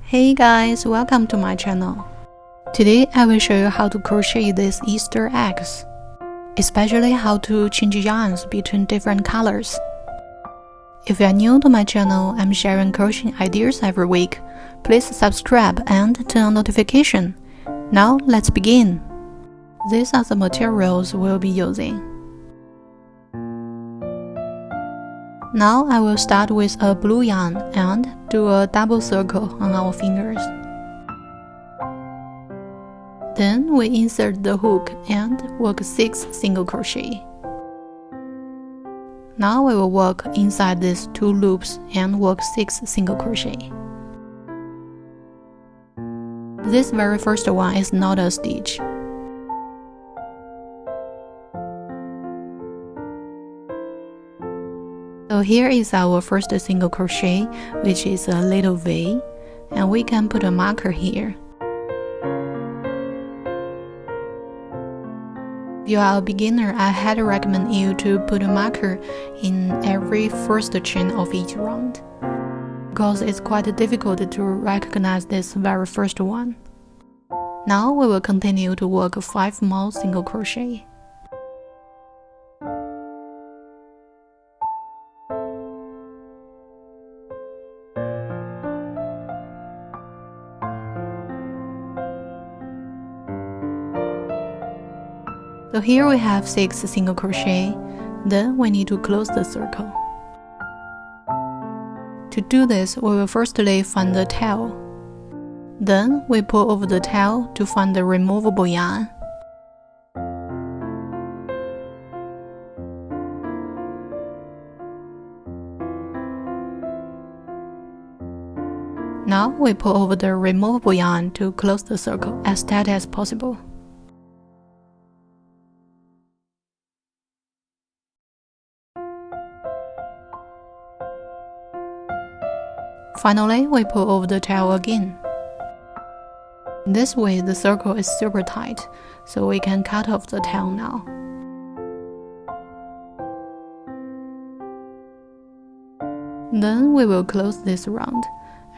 Hey guys, welcome to my channel. Today I will show you how to crochet these Easter eggs, especially how to change yarns between different colors. If you are new to my channel, I'm sharing crochet ideas every week. Please subscribe and turn on notification. Now let's begin. These are the materials we'll be using. Now I will start with a blue yarn and do a double circle on our fingers. Then we insert the hook and work 6 single crochet. Now we will work inside these 2 loops and work 6 single crochet. This very first one is not a stitch. So here is our first single crochet, which is a little V, and we can put a marker here. If you are a beginner, I highly recommend you to put a marker in every first chain of each round, because it's quite difficult to recognize this very first one. Now we will continue to work 5 more single crochet. So here we have 6 single crochet, then we need to close the circle. To do this, we will firstly find the tail. Then we pull over the tail to find the removable yarn. Now we pull over the removable yarn to close the circle as tight as possible. Finally, we pull over the tail again. This way the circle is super tight, so we can cut off the tail now. Then we will close this round.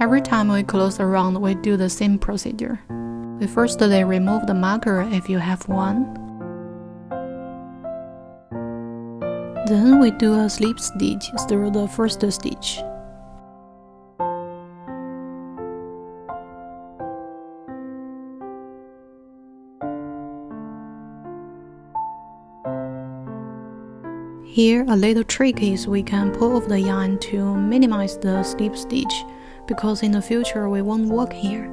Every time we close a round, we do the same procedure. We firstly remove the marker if you have one. Then we do a slip stitch through the first stitch. Here, a little trick is we can pull off the yarn to minimize the slip stitch, because in the future we won't work here.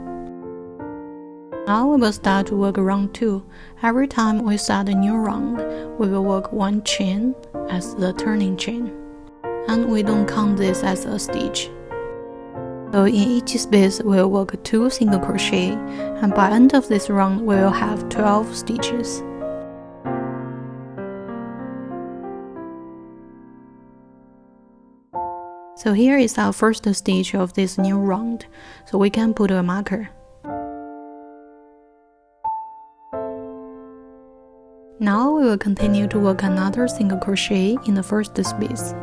Now we will start to work round 2. Every time we start a new round, we will work 1 chain as the turning chain, and we don't count this as a stitch. So in each space we will work 2 single crochet, and by end of this round we will have 12 stitches. So here is our first stitch of this new round, so we can put a marker. Now we will continue to work another single crochet in the first space.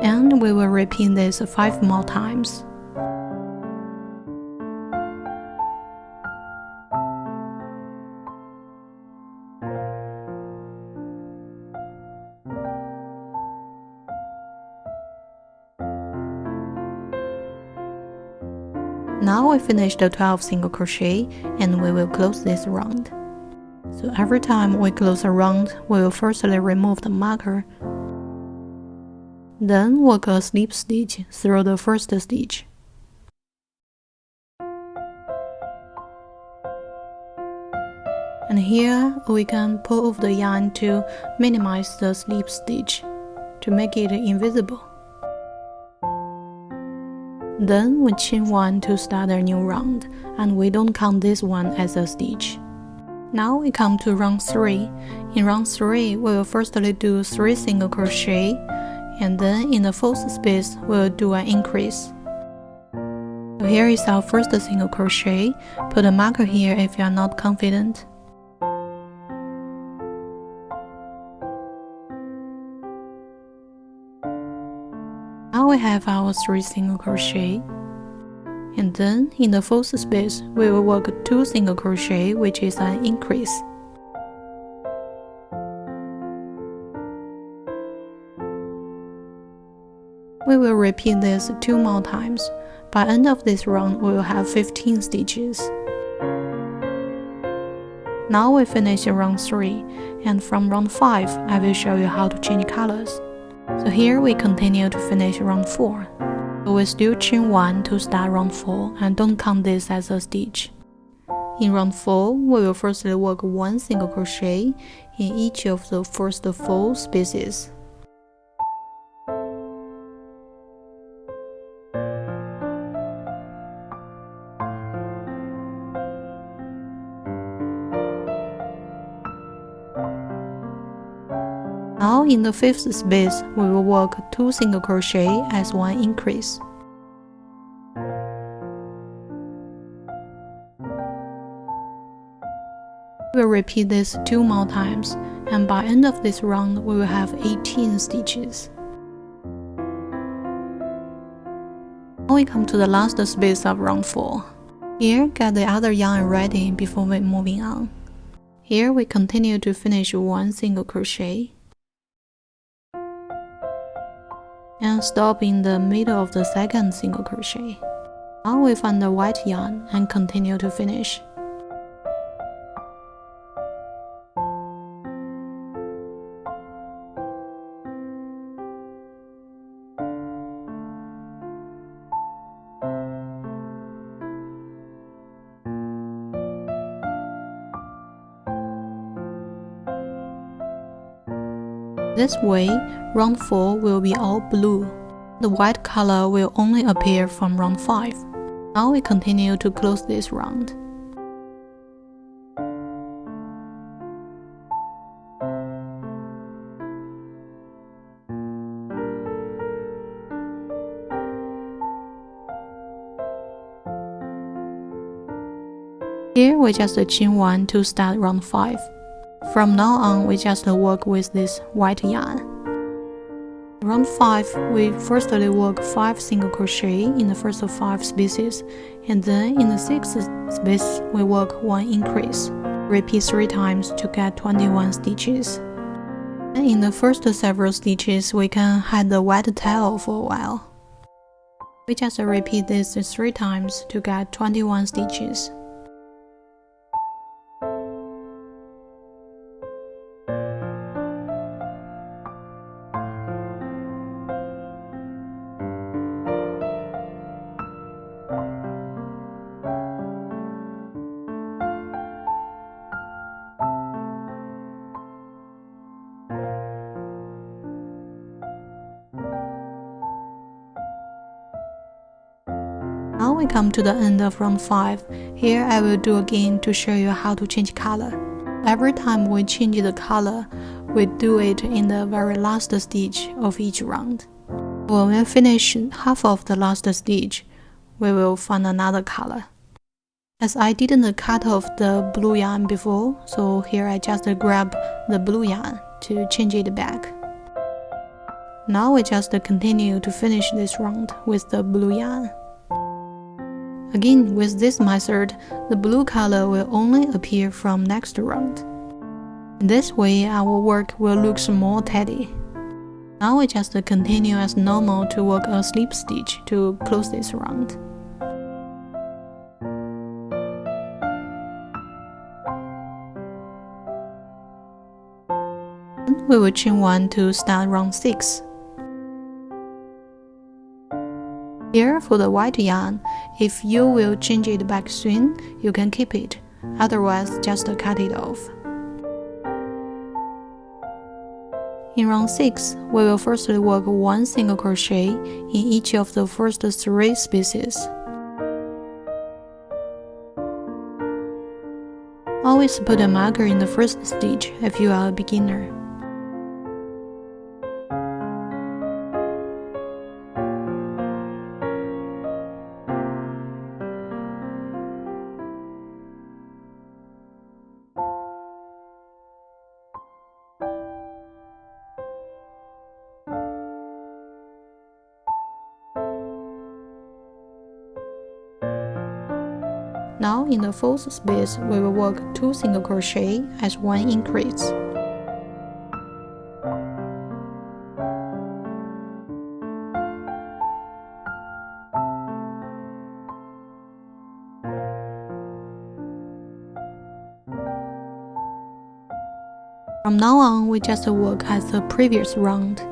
And we will repeat this 5 more times. Now we finished the 12 single crochet and we will close this round. So every time we close a round, we will firstly remove the marker. Then work a slip stitch through the first stitch. And here we can pull off the yarn to minimize the slip stitch, to make it invisible. Then we chain 1 to start a new round, and we don't count this one as a stitch. Now we come to round 3. In round 3, we will firstly do 3 single crochet, and then in the 4th space, we will do an increase. So here is our first single crochet. Put a marker here if you are not confident. we we have our 3 single crochet, and then in the 4th space we will work 2 single crochet, which is an increase. We will repeat this 2 more times. By end of this round, we will have 15 stitches. Now we finish round 3, and from round 5, I will show you how to change colors. So here we continue to finish round 4. So we still chain 1 to start round 4, and don't count this as a stitch. In round 4, we will firstly work 1 single crochet in each of the first 4 spaces. Now in the 5th space, we will work 2 single crochet as 1 increase. We will repeat this 2 more times, and by end of this round, we will have 18 stitches. Now we come to the last space of round 4. Here, get the other yarn ready before we moving on. Here we continue to finish 1 single crochet, and stop in the middle of the 2nd single crochet. Now we find the white yarn and continue to finish. This way, round 4 will be all blue. The white color will only appear from round 5. Now we continue to close this round. Here we just chain 1 to start round 5. From now on, we just work with this white yarn. Round 5, we firstly work 5 single crochet in the first 5 spaces, and then in the 6th space, we work 1 increase. Repeat 3 times to get 21 stitches. And in the first several stitches, we can hide the white tail for a while. We just repeat this 3 times to get 21 stitches. Now we come to the end of round 5. Here I will do again to show you how to change color. Every time we change the color, we do it in the very last stitch of each round. When we finish half of the last stitch, we will find another color. As I didn't cut off the blue yarn before, so here I just grab the blue yarn to change it back. Now we just continue to finish this round with the blue yarn. Again, with this method, the blue color will only appear from next round. This way, our work will look more tidy. Now we just continue as normal to work a slip stitch to close this round. We will chain 1 to start round 6. Here for the white yarn, if you will change it back soon, you can keep it, otherwise just cut it off. In round 6, we will firstly work 1 single crochet in each of the first 3 spaces. Always put a marker in the first stitch if you are a beginner. Now in the fourth space, we will work 2 single crochet as 1 increase. From now on, we just work as the previous round.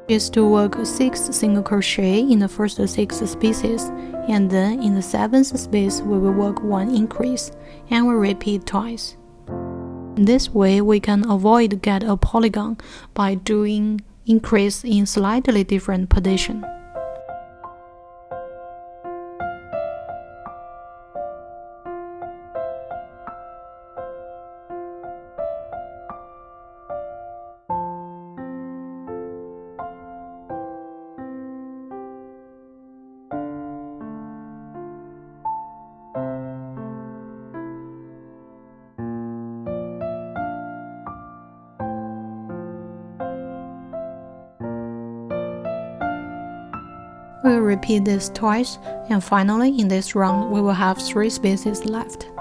Is to work 6 single crochet in the first 6 spaces, and then in the 7th space we will work 1 increase, and we repeat twice. This way we can avoid get a polygon by doing increase in slightly different position. We'll repeat this twice, and finally in this round we will have 3 spaces left.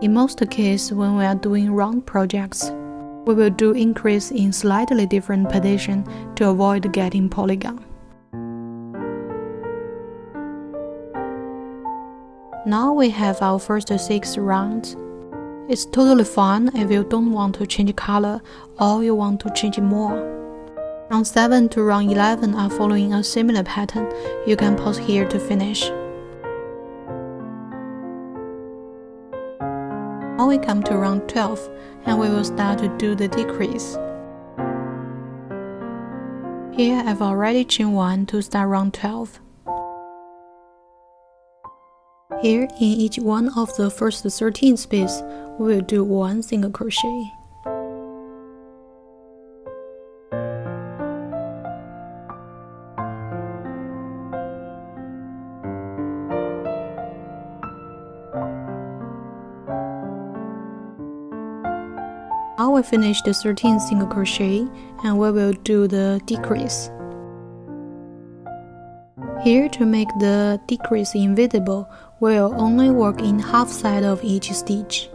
In most cases, when we are doing round projects, we will do increase in slightly different position to avoid getting polygon. Now we have our first 6 rounds. It's totally fine if you don't want to change color or you want to change more. Round 7 to round 11 are following a similar pattern. You can pause here to finish. Now we come to round 12, and we will start to do the decrease. Here I've already chained 1 to start round 12. Here in each one of the first 13 spaces, we will do 1 single crochet. Now we finish the 13 single crochet, and we will do the decrease. Here, to make the decrease invisible, we'll only work in half side of each stitch.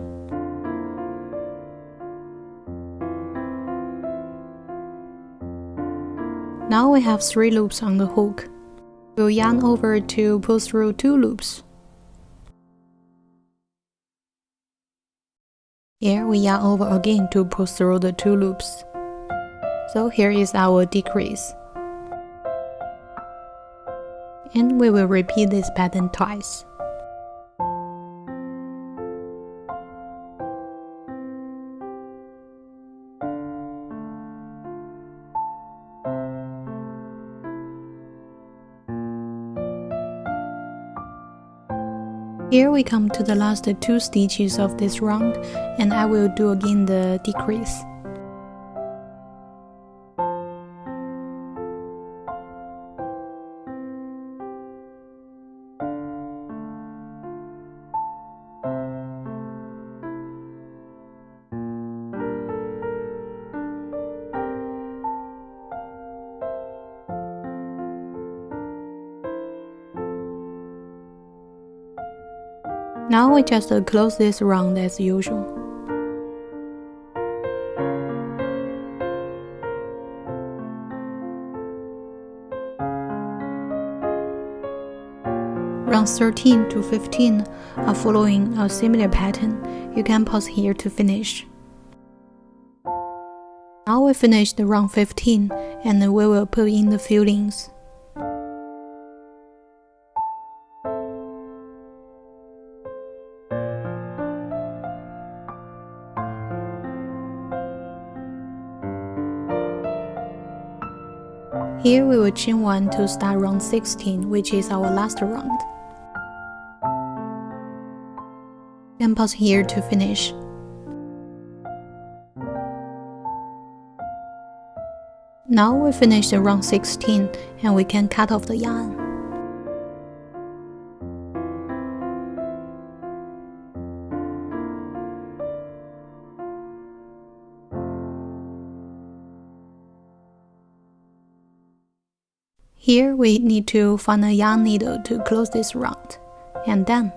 Now we have 3 loops on the hook. We'll yarn over to pull through 2 loops. Here we yarn over again to pull through the 2 loops. So here is our decrease. And we will repeat this pattern twice. Here we come to the last 2 stitches of this round, and I will do again the decrease. Now we just close this round as usual. Rounds 13 to 15 are following a similar pattern. You can pause here to finish. Now we finished round 15, and we will put in the fillings. Here we will chain 1 to start round 16, which is our last round. And pause here to finish. Now we finish the round 16, and we can cut off the yarn. Here we need to find a yarn needle to close this round, and done.